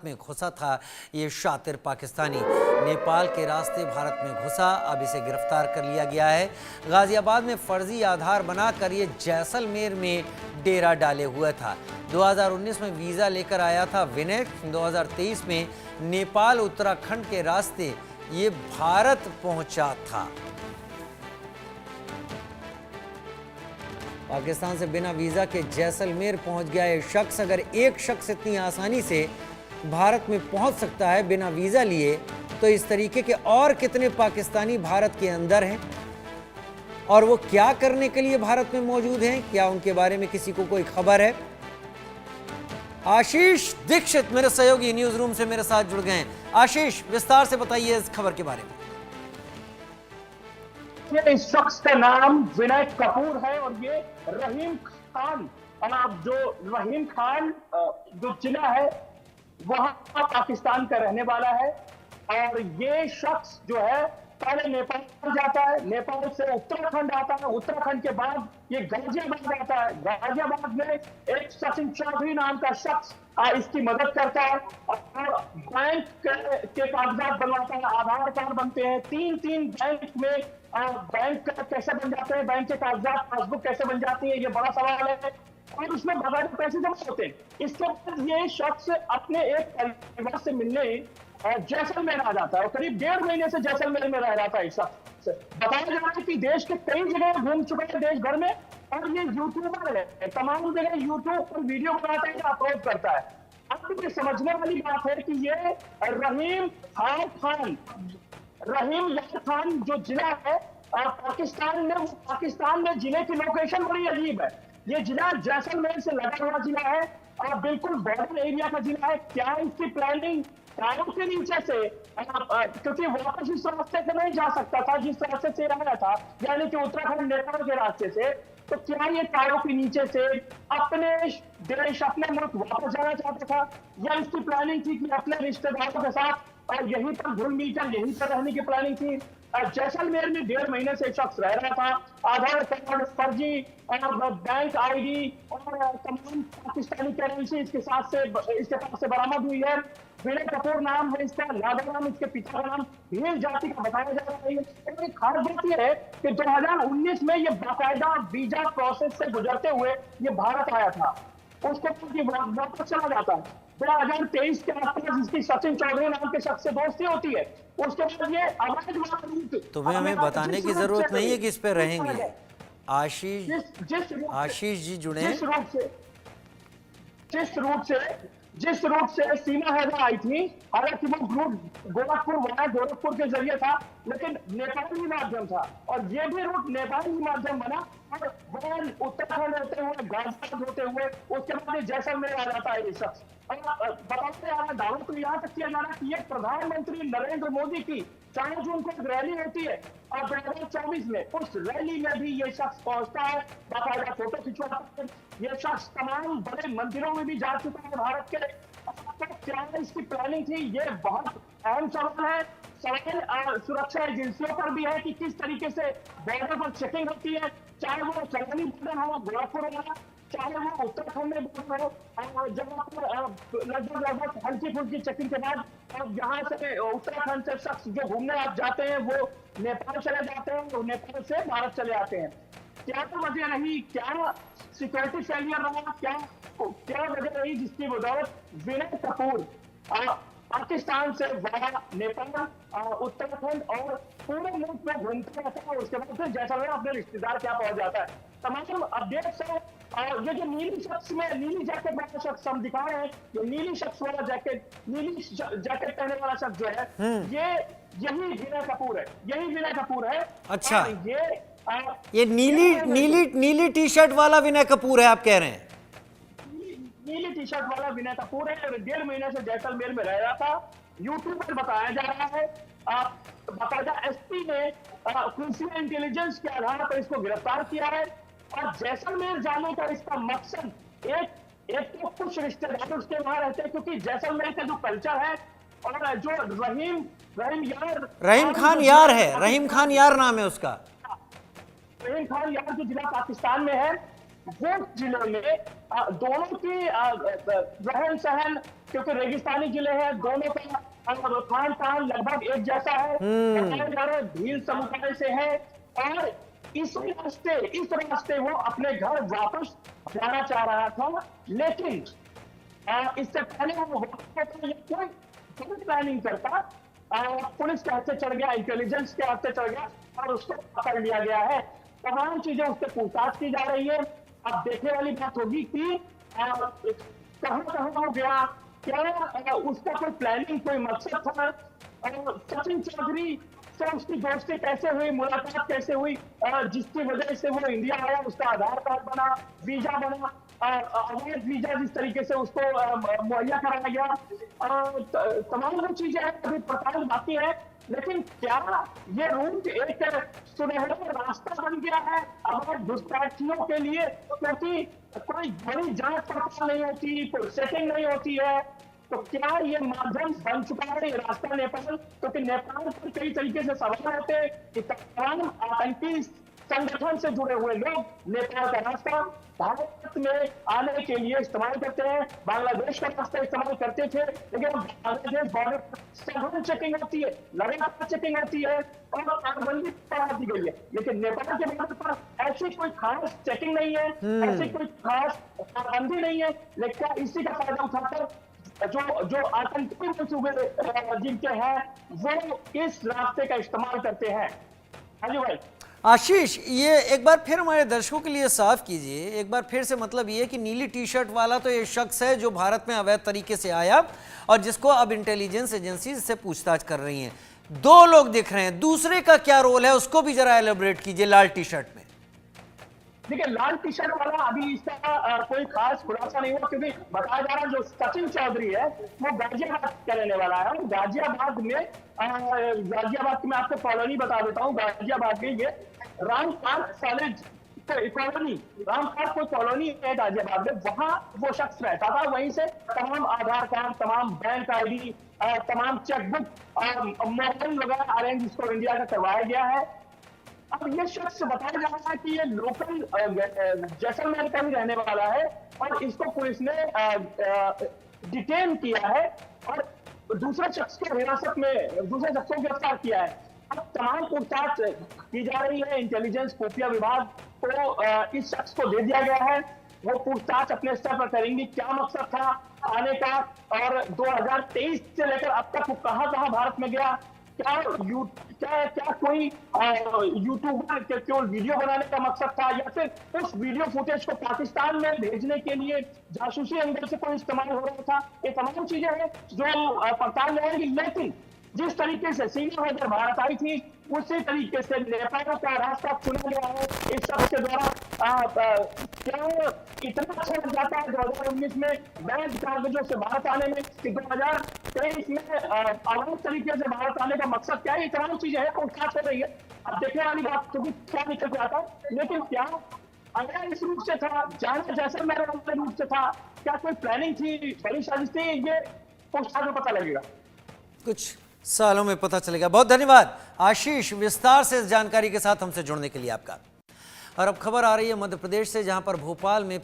में घुसा था। ये शातिर पाकिस्तानी नेपाल के रास्ते भारत में घुसा, अब इसे गिरफ्तार कर लिया गया है। गाजियाबाद में फर्जी आधार बनाकर ये जैसलमेर में डेरा डाले हुआ था। 2019 में वीज़ा लेकर आया था विनय। 2023 में नेपाल उत्तराखंड के रास्ते ये भारत पहुंचा था। पाकिस्तान से बिना वीज़ा के जैसलमेर पहुंच गया ये शख्स। अगर एक शख्स इतनी आसानी से भारत में पहुंच सकता है बिना वीज़ा लिए, तो इस तरीके के और कितने पाकिस्तानी भारत के अंदर हैं और वो क्या करने के लिए भारत में मौजूद हैं? क्या उनके बारे में किसी को कोई खबर है? आशीष दीक्षित मेरे सहयोगी न्यूज रूम से मेरे साथ जुड़ गए हैं। आशीष, विस्तार से बताइए इस खबर के बारे में। इस शख्स का नाम विनय कपूर है और ये रहीम खान जो जिला है वहां पाकिस्तान का रहने वाला है। और ये शख्स जो है पहले नेपाल जाता है, नेपाल से उत्तराखंड आता है, उत्तराखंड के बाद ये गाजियाबाद आता है। गाजियाबाद में एक सचिन चौधरी नाम का शख्स इसकी मदद करता है और बैंक के कागजात बनवाता है, आधार कार्ड बनते हैं। तीन बैंक में बैंक कैसे बन जाते हैं, बैंक के कागजात, पासबुक कैसे बन जाती है, ये बड़ा सवाल है। और उसमें बगैर पैसे जमा होते हैं। इसके बाद ये शख्स अपने एक परिवार से मिलने जैसलमेर आ जाता है और करीब 1.5 महीने से जैसलमेर में रह रहा था। इस शख्स बताया जा रहा है कि देश के कई जगह घूम चुका है देश भर में और ये यूट्यूबर है, तमाम जगह यूट्यूब पर वीडियो बनाता है, अपलोड करता है। अब ये समझने वाली बात है कि ये रहीम यार खान जो जिला है पाकिस्तान में जिले की लोकेशन बड़ी अजीब है। ये जिला जैसलमेर से लगा हुआ जिला है और बिल्कुल बॉर्डर एरिया का जिला है। क्या इसकी प्लानिंग कारों के नीचे से, क्योंकि वापस इस रास्ते से नहीं जा सकता था जिस रास्ते से रह रहा था, यानी कि उत्तराखंड नेपाल के रास्ते से, तो क्या ये कारों के नीचे से अपने देश, अपने मुल्क वापस जाना चाहता था या इसकी प्लानिंग थी कि अपने रिश्तेदारों के साथ और यहीं पर घुल मिलकर यहीं पर रहने की प्लानिंग थी? जैसलमेर में 1.5 महीने से शख्स रह रहा था। आधार कार्ड फर्जी और बैंक आईडी और तमाम पाकिस्तानी करेंसी इसके पास से बरामद हुई है। विनय कपूर नाम है इसका, लादा नाम इसके पिता का नाम, भील जाति का बताया जा रहा है। एक खास बात यह है कि 2019 में ये बाकायदा वीजा प्रोसेस से गुजरते हुए ये भारत आया था। उसके वापस चला जाता है। 2023 के आसपास इसकी सचिन चौधरी नाम के शख्स से दोस्ती होती है। उसके बाद ये तुम्हें हमें बताने की जरूरत नहीं है कि इस पे रहेंगे। आशीष जी जुड़े। जिस रूट से सीमा हैदर आई थी, हालांकि वो रूट गोरखपुर के जरिए था, लेकिन नेपाली माध्यम था और ये भी रूट नेपाली माध्यम बना और वो उत्तराखंड होते हुए, गाजियाबाद होते हुए उसके बाद जैसलमेर आ जाता है ये शख्स। बताते आ रहा है, दावा तो यहाँ तक किया जा रहा है कि ये प्रधानमंत्री नरेंद्र मोदी की 4 जून को एक रैली होती है और 2024 में उस रैली में भी ये शख्स पहुंचता है, बाकायदा फोटो खिंचवाता है। ये शख्स तमाम बड़े मंदिरों में भी जा चुका है भारत के। क्या इसकी प्लानिंग थी, ये बहुत अहम सवाल है। सवाल सुरक्षा एजेंसियों पर भी है कि किस तरीके से बॉर्डर पर चेकिंग होती है, चाहे वो चौधरी बॉर्डर हो, गोरखपुर वाला, चाहे वो उत्तराखंड में बॉर्डर हो, जहाँ पर लगभग हल्की फुल्की चेकिंग के बाद यहाँ से उत्तराखंड से शख्स जो घूमने आप जाते हैं वो नेपाल चले जाते हैं और नेपाल से भारत चले आते हैं। क्या तो वजह रही, क्या सिक्योरिटी फेलियर रहा, क्या वजह रही जिसकी बदौलत विनय कपूर पाकिस्तान से वाया नेपाल, उत्तराखंड और पूरे मुल्क में घूमता रहता है। उसके बाद फिर जैसलमेर अपने रिश्तेदार क्या पहुंच जाता है। तमाम अपडेट्स है। ये जो नीली जैकेट वाला शख्स हम दिखा रहे हैं, ये नीली जैकेट पहने वाला शख्स जो है यही विनय कपूर है। अच्छा, ये नीली टी शर्ट वाला विनय कपूर है आप कह रहे हैं? नीली टी शर्ट वाला विनय कपूर है। 1.5 महीने से जैसलमेर में रह रहा था। यूट्यूब पर बताया जा रहा है, बाकायदा एसपी ने खुफिया इंटेलिजेंस के आधार पर इसको गिरफ्तार किया है और जैसलमेर जाने का इसका मकसद एक तो कुछ रिश्तेदार उसके वहां रहते हैं, क्योंकि जैसलमेर का जो कल्चर है और जो रहीम खान यार है, रहीम खान यार नाम है उसका। रहीम खान यार जो जिला पाकिस्तान में है, वो जिले में दोनों की रहन सहन, क्योंकि रेगिस्तानी जिले हैं, दोनों का खान पान लगभग एक जैसा है, भील समुदाय से है, और इस रास्ते वो अपने घर वापस जाना चाह रहा था। लेकिन इससे पहले वो कोई प्लानिंग करता, पुलिस के हाथ से चढ़ गया, इंटेलिजेंस के हाथ से चढ़ गया और उसको पकड़ लिया गया है। तमाम चीजें उससे पूछताछ की जा रही है। अब देखने वाली बात होगी कि कहां हो गया, क्या उसका कोई प्लानिंग, कोई मकसद था, सचिन चौधरी से उसकी दोस्ती कैसे हुई, मुलाकात कैसे हुई, जिसकी वजह से वो इंडिया आया, उसका आधार कार्ड बना, वीजा बना, अवैध वीजा जिस तरीके से उसको मुहैया कराया गया, तमाम वो चीजें हैं, अभी पड़ताल बाकी है। लेकिन क्या ये रूट एक सुनहरा रास्ता बन गया है अवैध घुसपैठियों के लिए? क्योंकि कोई बड़ी जांच पड़ताल नहीं होती, कोई सेटिंग नहीं होती है, तो क्या ये माध्यम बन चुका है, ये रास्ता नेपाल? क्योंकि नेपाल पर कई तरीके से सवाल होते हैं कि तमाम आतंकी संगठन से जुड़े हुए लोग नेपाल का रास्ता भारत में आने के लिए इस्तेमाल करते हैं, बांग्लादेश का रास्ता इस्तेमाल करते थे, लेकिन बांग्लादेश बॉर्डर पर सघन चेकिंग होती है, लगातार चेकिंग होती है और पाबंदी बढ़ा दी गई है। लेकिन नेपाल के बॉर्डर पर ऐसी कोई खास चेकिंग नहीं है, ऐसी कोई खास पाबंदी नहीं है, लेकिन इसी का फायदा उठाकर जो आतंकी मंसूबे जिनके हैं वो इस रास्ते का इस्तेमाल करते हैं। हाँ जी भाई। आशीष, ये एक बार फिर हमारे दर्शकों के लिए साफ कीजिए, एक बार फिर से, मतलब ये कि नीली टी शर्ट वाला तो ये शख्स है जो भारत में अवैध तरीके से आया और जिसको अब इंटेलिजेंस एजेंसी से पूछताछ कर रही हैं। दो लोग दिख रहे हैं, दूसरे का क्या रोल है उसको भी जरा एलेबोरेट कीजिए। लाल टी शर्ट में देखिए, लाल टी शर्ट वाला अभी इसका कोई खास खुलासा नहीं हुआ, क्योंकि बताया जा रहा है जो सचिन चौधरी है वो गाजियाबाद का रहने वाला है। गाजियाबाद में की मैं आपको कॉलोनी बता देता हूँ। गाजियाबाद में ये Ram park college colony, Ram park कोई कॉलोनी है गाजियाबाद में, वहां वो शख्स रहता था। वहीं से तमाम आधार कार्ड, तमाम बैंक ID, तमाम चेकबुक, मोबाइल वगैरह अरेंज इसको इंडिया का करवाया गया है। अब ये शख्स बताया जा रहा है कि ये लोकल जैसलमेर का ही रहने वाला है और इसको पुलिस ने डिटेन किया है और दूसरे शख्स को हिरासत में, दूसरे शख्स को गिरफ्तार किया है। अब तमाम पूछताछ की जा रही है। इंटेलिजेंस खुफिया विभाग को इस शख्स को दे दिया गया है, वो पूछताछ अपने स्तर पर करेंगी। क्या मकसद था आने का और 2023 से लेकर अब तक वो कहां भारत में गया, क्या कोई यूट्यूबर के केवल वीडियो बनाने का मकसद था या फिर उस वीडियो फुटेज को पाकिस्तान में भेजने के लिए जासूसी एंगल से कोई इस्तेमाल हो रहा था? ये तमाम चीजें हैं जो पड़ताल में आएंगी। लेकिन जिस तरीके से सीमा हैदर भारत आई थी उसी तरीके से नेपाल का रास्ता चुना गया है इस शख्स के द्वारा। क्या इतना अच्छा लग जाता है 2019 में बैंक कागजों से भारत आने में कि 2023 में अलग तरीके से भारत आने का मकसद क्या है? ये तमाम चीजें हैं, पूछताछ हो रही है। अब देखने वाली बात क्योंकि क्या निकल के आता है। लेकिन क्या अगर इस रूप से था, जाना जैसलमेर वाले रूप से था, क्या कोई प्लानिंग थी, बड़ी साजिश थी? ये पूछताछ में पता लगेगा, कुछ सालों में पता चलेगा। बहुत धन्यवाद आशीष, विस्तार से इस जानकारी के साथ हमसे जुड़ने के लिए आपका। और अब खबर आ रही है मध्य प्रदेश से, जहां पर भोपाल में